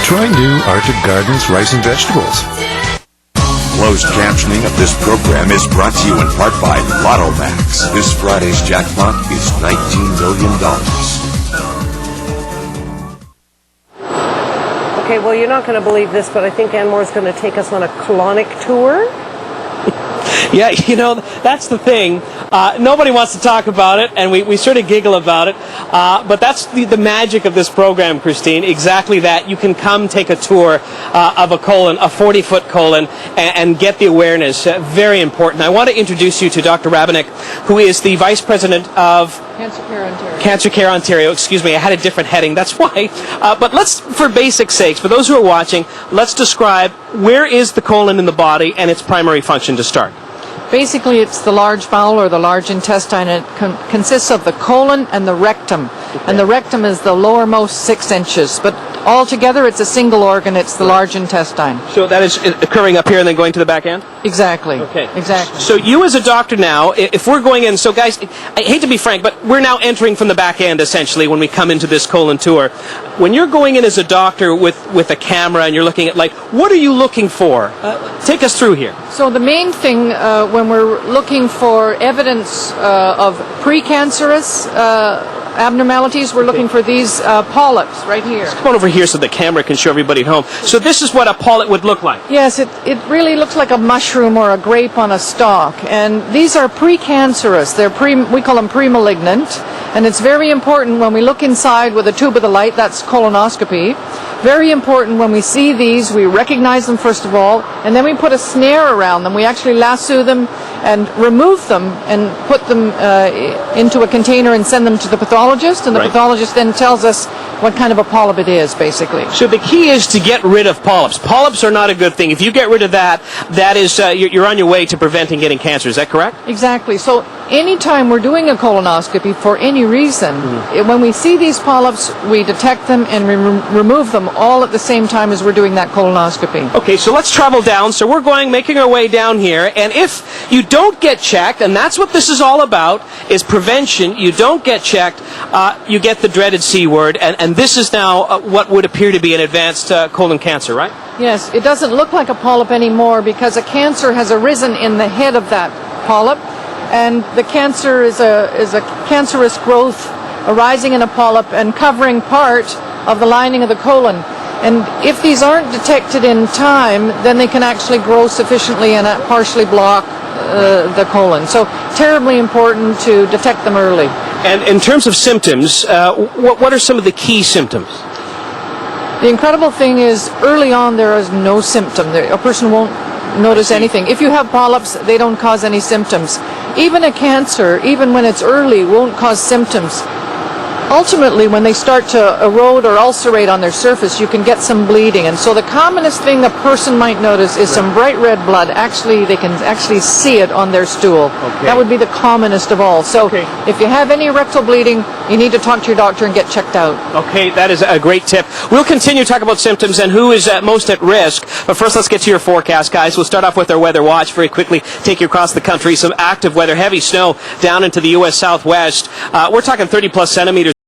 Try new Arctic Gardens rice and vegetables. Closed captioning of this program is brought to you in part by Lotto Max. This Friday's jackpot is $19 million. Okay, well, you're not going to believe this, but I think Anwar is going to take us on a colonic tour. Yeah, you know, that's the thing. Nobody wants to talk about it, and we sort of giggle about it. But that's the magic of this program, Christine. Exactly that. You can come take a tour of a colon, a 40-foot colon, and get the awareness. Very important. I want to introduce you to Dr. Rabeneck, who is the Vice President of Cancer Care Ontario. Excuse me, I had a different heading. That's why. But let's, for basic sakes, for those who are watching, let's describe where is the colon in the body and its primary function to start. Basically, it's the large bowel or the large intestine. It consists of the colon and the rectum. Okay. And the rectum is the lowermost 6 inches. But altogether, it's a single organ. It's the large intestine. So that is occurring up here and then going to the back end? Exactly. Okay. Exactly. So you as a doctor now, if we're going in, so guys, I hate to be frank, but we're now entering from the back end, essentially, when we come into this colon tour. When you're going in as a doctor with a camera and you're looking at, like, what are you looking for? Take us through here. So the main thing when we're looking for evidence of precancerous abnormalities, we're looking for these polyps right here. Let's come on over here so the camera can show everybody at home. So this is what a polyp would look like. Yes, it really looks like a mushroom or a grape on a stalk. And these are precancerous. We call them premalignant. And it's very important when we look inside with a tube of the light, that's colonoscopy. Very important when we see these, we recognize them first of all, and then we put a snare around them. We actually lasso them and remove them and put them into a container and send them to the pathologist, and the pathologist then tells us what kind of a polyp it is, basically. So the key is to get rid of polyps. Polyps are not a good thing. If you get rid of that, that is you're on your way to preventing getting cancer. Is that correct? Exactly. So anytime we're doing a colonoscopy for any reason, when we see these polyps, we detect them and we remove them all at the same time as we're doing that colonoscopy. Okay, so let's travel down. So we're making our way down here, and if you don't get checked, and that's what this is all about, is prevention, you don't get checked, you get the dreaded C word, and this is now what would appear to be an advanced colon cancer, right? Yes, it doesn't look like a polyp anymore because a cancer has arisen in the head of that polyp, and the cancer is a cancerous growth arising in a polyp and covering part of the lining of the colon. And if these aren't detected in time, then they can actually grow sufficiently and partially block the colon. So terribly important to detect them early. And in terms of symptoms, what are some of the key symptoms? The incredible thing is early on there is no symptom. A person won't notice anything. If you have polyps, they don't cause any symptoms. Even a cancer, even when it's early, won't cause symptoms. Ultimately, when they start to erode or ulcerate on their surface, you can get some bleeding. And so the commonest thing a person might notice is some bright red blood. Actually, they can actually see it on their stool. Okay. That would be the commonest of all. So if you have any rectal bleeding, you need to talk to your doctor and get checked out. Okay, that is a great tip. We'll continue to talk about symptoms and who is most at risk. But first, let's get to your forecast, guys. We'll start off with our weather watch very quickly. Take you across the country. Some active weather, heavy snow down into the U.S. Southwest. We're talking 30-plus centimeters.